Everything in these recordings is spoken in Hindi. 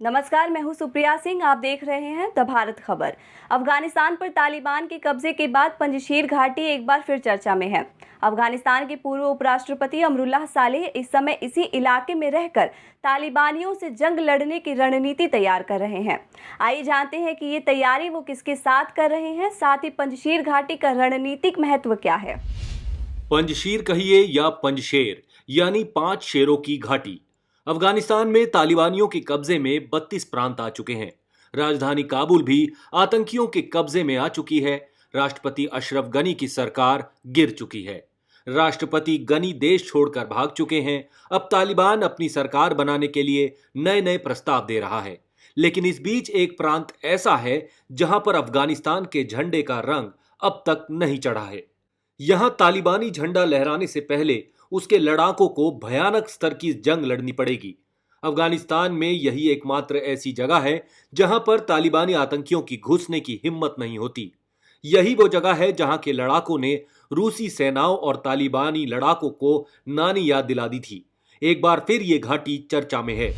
नमस्कार, मैं हूं सुप्रिया सिंह। आप देख रहे हैं द भारत खबर। अफगानिस्तान पर तालिबान के कब्जे के बाद पंजशीर घाटी एक बार फिर चर्चा में है। अफगानिस्तान के पूर्व उपराष्ट्रपति अमरुल्लाह सालेह इस समय इसी इलाके में रहकर तालिबानियों से जंग लड़ने की रणनीति तैयार कर रहे हैं। आइए जानते हैं कि ये तैयारी वो किसके साथ कर रहे हैं, साथ ही पंजशीर घाटी का रणनीतिक महत्व क्या है। पंजशीर कहिए या पंजशेर यानी 5 शेरों की घाटी। अफगानिस्तान में तालिबानियों के कब्जे में 32 प्रांत आ चुके हैं। राजधानी काबुल भी आतंकियों के कब्जे में आ चुकी है। राष्ट्रपति अशरफ गनी की सरकार गिर चुकी है। राष्ट्रपति गनी देश छोड़कर भाग चुके हैं। अब तालिबान अपनी सरकार बनाने के लिए नए नए प्रस्ताव दे रहा है। लेकिन इस बीच एक प्रांत ऐसा है जहां पर अफगानिस्तान के झंडे का रंग अब तक नहीं चढ़ा है। यहां तालिबानी झंडा लहराने से पहले उसके लड़ाकों को भयानक स्तर की जंग लड़नी पड़ेगी। अफगानिस्तान में यही एकमात्र ऐसी जगह है जहां पर तालिबानी आतंकियों की घुसने की हिम्मत नहीं होती। यही वो जगह है जहां के लड़ाकों ने रूसी सेनाओं और तालिबानी लड़ाकों को नानी याद दिला दी थी। एक बार फिर ये घाटी चर्चा में है।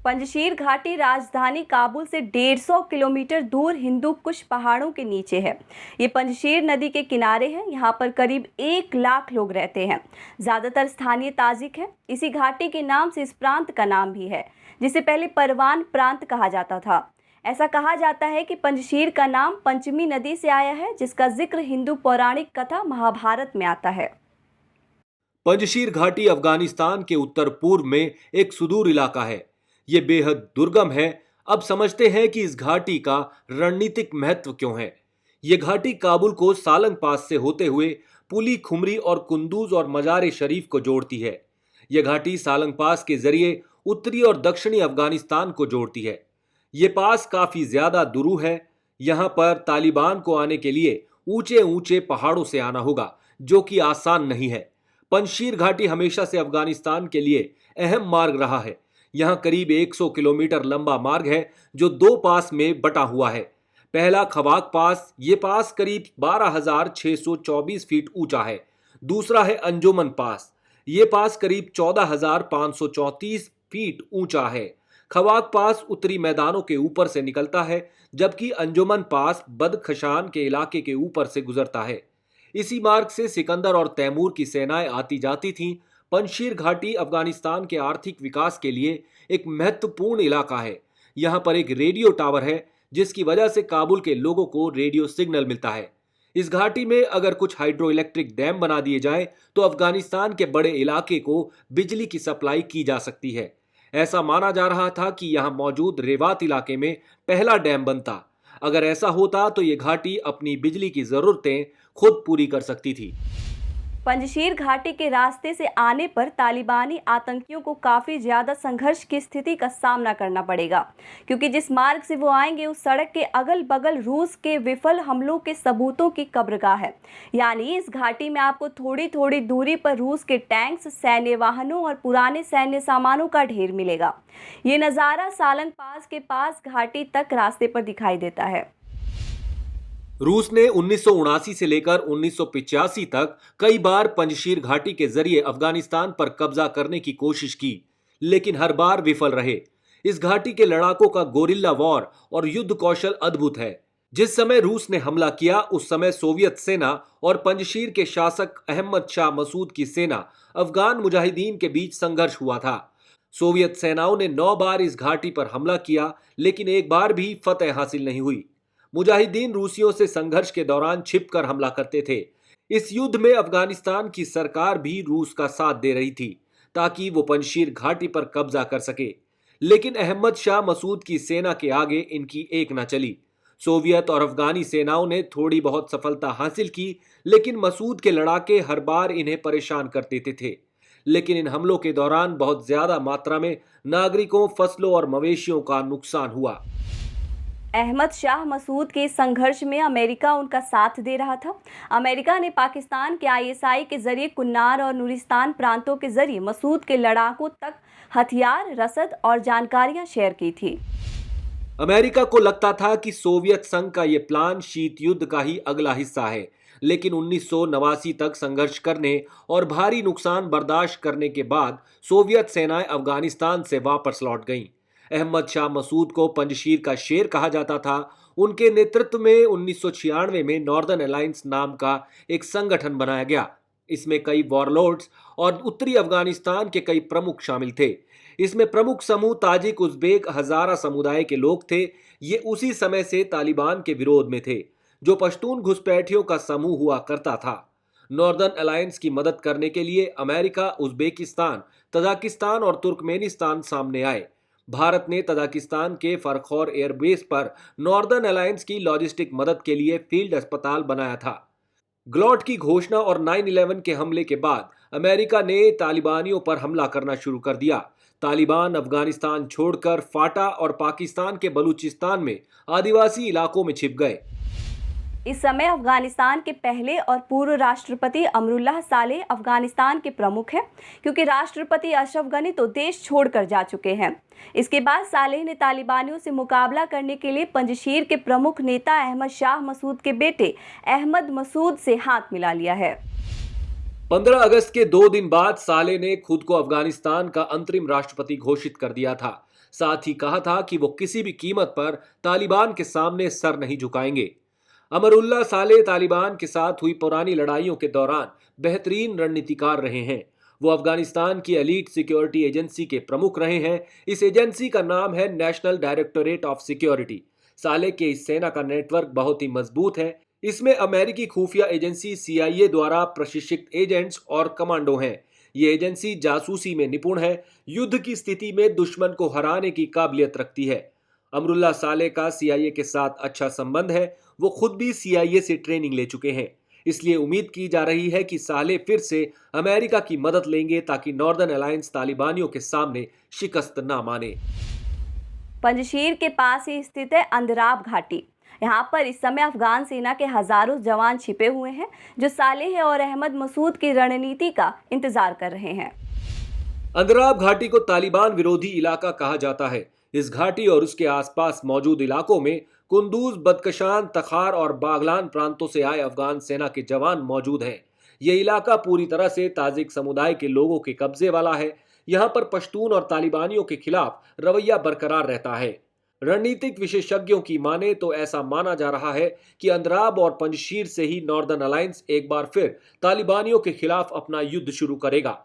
पंजशीर घाटी राजधानी काबुल से 150 किलोमीटर दूर हिंदू कुश पहाड़ों के नीचे है। ये पंजशीर नदी के किनारे है। यहाँ पर करीब 1 लाख लोग रहते हैं। ज़्यादातर स्थानीय ताजिक हैं। इसी घाटी के नाम से इस प्रांत का नाम भी है, जिसे पहले परवान प्रांत कहा जाता था। ऐसा कहा जाता है कि पंजशीर का नाम पंचमी नदी से आया है, जिसका जिक्र हिंदू पौराणिक कथा महाभारत में आता है। पंजशीर घाटी अफगानिस्तान के उत्तर पूर्व में एक सुदूर इलाका है। ये बेहद दुर्गम है। अब समझते हैं कि इस घाटी का रणनीतिक महत्व क्यों है। ये घाटी काबुल को सालंग पास से होते हुए पुली, खुमरी और कुंदूज और मजार शरीफ को जोड़ती है। यह घाटी सालंग पास के जरिए उत्तरी और दक्षिणी अफगानिस्तान को जोड़ती है। ये पास काफी ज्यादा दुरूह है। यहाँ पर तालिबान को आने के लिए ऊंचे ऊंचे पहाड़ों से आना होगा, जो कि आसान नहीं है। पंजशीर घाटी हमेशा से अफगानिस्तान के लिए अहम मार्ग रहा है। यहाँ करीब 100 किलोमीटर लंबा मार्ग है जो 2 पास में बटा हुआ है। पहला खवाक पास, ये पास करीब 12,624 फीट ऊंचा है। दूसरा है अंजुमन पास, ये पास करीब 14,534 फीट ऊंचा है। खवाक पास उत्तरी मैदानों के ऊपर से निकलता है, जबकि अंजुमन पास बदखशान के इलाके के ऊपर से गुजरता है। इसी मार्ग से सिकंदर और तैमूर की सेनाएं आती जाती थीं। पंजशीर घाटी अफगानिस्तान के आर्थिक विकास के लिए एक महत्वपूर्ण इलाका है। यहाँ पर एक रेडियो टावर है, जिसकी वजह से काबुल के लोगों को रेडियो सिग्नल मिलता है। इस घाटी में अगर कुछ हाइड्रो इलेक्ट्रिक डैम बना दिए जाएं, तो अफगानिस्तान के बड़े इलाके को बिजली की सप्लाई की जा सकती है। ऐसा माना जा रहा था कि यहाँ मौजूद रेवात इलाके में पहला डैम बनता। अगर ऐसा होता तो ये घाटी अपनी बिजली की जरूरतें खुद पूरी कर सकती थी। पंजशीर घाटी के रास्ते से आने पर तालिबानी आतंकियों को काफ़ी ज़्यादा संघर्ष की स्थिति का सामना करना पड़ेगा, क्योंकि जिस मार्ग से वो आएंगे उस सड़क के अगल बगल रूस के विफल हमलों के सबूतों की कब्रगाह है। यानी इस घाटी में आपको थोड़ी थोड़ी दूरी पर रूस के टैंक्स, सैन्य वाहनों और पुराने सैन्य सामानों का ढेर मिलेगा। ये नज़ारा सालंग पास के पास घाटी तक रास्ते पर दिखाई देता है। रूस ने 1979 से लेकर 1985 तक कई बार पंजशीर घाटी के जरिए अफगानिस्तान पर कब्जा करने की कोशिश की, लेकिन हर बार विफल रहे। इस घाटी के लड़ाकों का गोरिल्ला वॉर और युद्ध कौशल अद्भुत है। जिस समय रूस ने हमला किया, उस समय सोवियत सेना और पंजशीर के शासक अहमद शाह मसूद की सेना अफगान मुजाहिदीन के बीच संघर्ष हुआ था। सोवियत सेनाओं ने 9 बार इस घाटी पर हमला किया, लेकिन एक बार भी फतेह हासिल नहीं हुई। मुजाहिदीन रूसियों से संघर्ष के दौरान छिपकर हमला करते थे। इस युद्ध में अफगानिस्तान की सरकार भी रूस का साथ दे रही थी, ताकि वो पंजशीर घाटी पर कब्जा कर सके। लेकिन अहमद शाह मसूद की सेना के आगे इनकी एक न चली। सोवियत और अफगानी सेनाओं ने थोड़ी बहुत सफलता हासिल की, लेकिन मसूद के लड़ाके हर बार इन्हें परेशान कर देते थे। लेकिन इन हमलों के दौरान बहुत ज्यादा मात्रा में नागरिकों, फसलों और मवेशियों का नुकसान हुआ। अहमद शाह मसूद के संघर्ष में अमेरिका उनका साथ दे रहा था। अमेरिका ने पाकिस्तान के आईएसआई के जरिए कुन्नार और नूरिस्तान प्रांतों के जरिए मसूद के लड़ाकों तक हथियार, रसद और जानकारियां शेयर की थी। अमेरिका को लगता था कि सोवियत संघ का यह प्लान शीत युद्ध का ही अगला हिस्सा है, लेकिन 1989 तक संघर्ष करने और भारी नुकसान बर्दाश्त करने के बाद सोवियत सेनाएं अफगानिस्तान से वापस लौट गईं। अहमद शाह मसूद को पंजशीर का शेर कहा जाता था। उनके नेतृत्व में 1996 में नॉर्दर्न अलायंस नाम का एक संगठन बनाया गया। इसमें कई वॉरलॉर्ड्स और उत्तरी अफगानिस्तान के कई प्रमुख शामिल थे। इसमें प्रमुख समूह ताजिक, उज़्बेक, हज़ारा समुदाय के लोग थे। ये उसी समय से तालिबान के विरोध में थे, जो पश्तून घुसपैठियों का समूह हुआ करता था। नॉर्दर्न अलायंस की मदद करने के लिए अमेरिका, उज़्बेकिस्तान, तजाकिस्तान और तुर्कमेनिस्तान सामने आए। भारत ने तजाकिस्तान के फरखौर एयरबेस पर नॉर्दर्न अलायंस की लॉजिस्टिक मदद के लिए फील्ड अस्पताल बनाया था। ग्लॉट की घोषणा और 9/11 के हमले के बाद अमेरिका ने तालिबानियों पर हमला करना शुरू कर दिया। तालिबान अफगानिस्तान छोड़कर फाटा और पाकिस्तान के बलूचिस्तान में आदिवासी इलाकों में छिप गए। इस समय अफगानिस्तान के पहले और पूर्व राष्ट्रपति अमरुल्लाह सालेह अफगानिस्तान के प्रमुख हैं, क्योंकि राष्ट्रपति अशरफ गनी तो देश छोड़कर जा चुके हैं। इसके बाद सालेह ने तालिबानियों से मुकाबला करने के लिए पंजशीर के प्रमुख नेता अहमद शाह मसूद के बेटे अहमद मसूद से हाथ मिला लिया है। 15 अगस्त के 2 दिन बाद सालेह ने खुद को अफगानिस्तान का अंतरिम राष्ट्रपति घोषित कर दिया था। साथ ही कहा था कि वो किसी भी कीमत पर तालिबान के सामने सर नहीं झुकाएंगे। अमरुल्लाह सालेह तालिबान के साथ हुई पुरानी लड़ाइयों के दौरान बेहतरीन रणनीतिकार रहे हैं। वो अफगानिस्तान की एलीट सिक्योरिटी एजेंसी के प्रमुख रहे हैं। इस एजेंसी का नाम है national directorate of security. Saleh के इस सेना का नेटवर्क बहुत ही मजबूत है। इसमें अमेरिकी खुफिया एजेंसी CIA द्वारा प्रशिक्षित एजेंट्स और कमांडो हैं। ये एजेंसी जासूसी में निपुण है, युद्ध की स्थिति में दुश्मन को हराने की काबिलियत रखती है। अमरुल्लाह सालेह का CIA के साथ अच्छा संबंध है। वो खुद भी CIA से ट्रेनिंग ले चुके हैं। इसलिए उम्मीद की जा रही है कि सालेह फिर से अमेरिका की मदद लेंगे, ताकि नॉर्दर्न अलायंस तालिबानियों के सामने शिकस्त ना माने। पंजशीर के पास ही स्थित है अंदराब घाटी। यहाँ पर इस समय अफगान सेना के हजारों जवान छिपे हुए हैं, जो सालेह और अहमद मसूद की रणनीति का इंतजार कर रहे हैं। अंदराब घाटी को तालिबान विरोधी इलाका कहा जाता है। इस घाटी और उसके आसपास मौजूद इलाकों में कुंदूज, बदकशान, तखार और बागलान प्रांतों से आए अफगान सेना के जवान मौजूद हैं। ये इलाका पूरी तरह से ताजिक समुदाय के लोगों के कब्जे वाला है। यहाँ पर पश्तून और तालिबानियों के खिलाफ रवैया बरकरार रहता है। रणनीतिक विशेषज्ञों की माने तो ऐसा माना जा रहा है कि अंदराब और पंजशीर से ही नॉर्दर्न अलायंस एक बार फिर तालिबानियों के खिलाफ अपना युद्ध शुरू करेगा।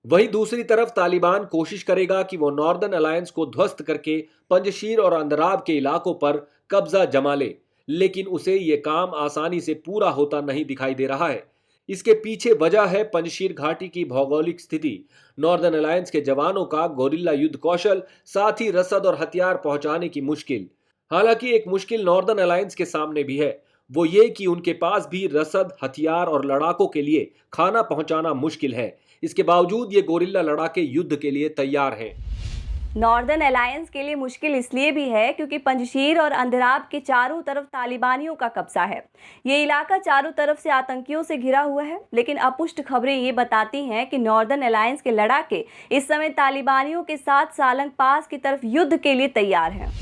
वहीं दूसरी तरफ तालिबान कोशिश करेगा कि वो नॉर्दर्न अलायंस को ध्वस्त करके पंजशीर और अंदराब के इलाकों पर कब्जा जमा ले, लेकिन उसे ये काम आसानी से पूरा होता नहीं दिखाई दे रहा है। इसके पीछे वजह है पंजशीर घाटी की भौगोलिक स्थिति, नॉर्दर्न अलायंस के जवानों का गोरिल्ला युद्ध कौशल, साथ ही रसद और हथियार पहुंचाने की मुश्किल। हालांकि एक मुश्किल नॉर्दर्न अलायंस के सामने भी है, वो ये कि उनके पास भी रसद, हथियार और लड़ाकों के लिए खाना पहुंचाना मुश्किल है। इसके बावजूद ये गोरिल्ला लड़ाके युद्ध के लिए तैयार हैं। नॉर्दर्न अलायंस के लिए मुश्किल इसलिए भी है क्योंकि पंजशीर और अंदराब के चारों तरफ तालिबानियों का कब्जा है। ये इलाका चारों तरफ से आतंकियों से घिरा हुआ है, लेकिन अपुष्ट खबरें ये बताती हैं कि नॉर्दर्न अलायंस के लड़ाके इस समय तालिबानियों के साथ सारंग पास की तरफ युद्ध के लिए तैयार हैं।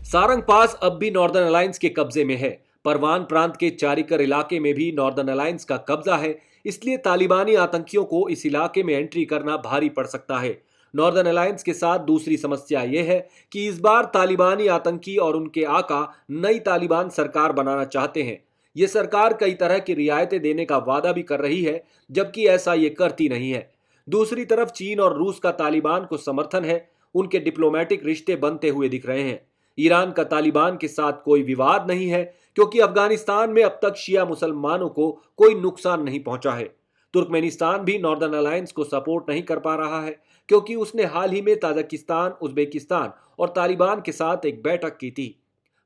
सारंग पास अब भी नॉर्दर्न अलायंस के कब्जे में है। परवान प्रांत के चारिकर इलाके में भी नॉर्दर्न अलायंस का कब्जा है, इसलिए तालिबानी आतंकियों को इस इलाके में एंट्री करना भारी पड़ सकता है। नॉर्दर्न अलायंस के साथ दूसरी समस्या यह है कि इस बार तालिबानी आतंकी और उनके आका नई तालिबान सरकार बनाना चाहते हैं। ये सरकार कई तरह की रियायतें देने का वादा भी कर रही है, जबकि ऐसा ये करती नहीं है। दूसरी तरफ चीन और रूस का तालिबान को समर्थन है, उनके डिप्लोमेटिक रिश्ते बनते हुए दिख रहे हैं। ईरान का तालिबान के साथ कोई विवाद नहीं है, क्योंकि अफगानिस्तान में अब तक शिया मुसलमानों को कोई नुकसान नहीं पहुंचा है। तुर्कमेनिस्तान भी नॉर्दर्न अलायंस को सपोर्ट नहीं कर पा रहा है, क्योंकि उसने हाल ही में ताजिकिस्तान, उज़्बेकिस्तान और तालिबान के साथ एक बैठक की थी।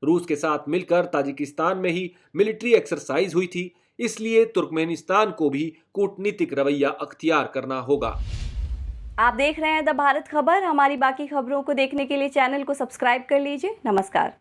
रूस के साथ मिलकर ताजिकिस्तान में ही मिलिट्री एक्सरसाइज हुई थी, इसलिए तुर्कमेनिस्तान को भी कूटनीतिक रवैया अख्तियार करना होगा। आप देख रहे हैं द भारत खबर। हमारी बाकी खबरों को देखने के लिए चैनल को सब्सक्राइब कर लीजिए। नमस्कार।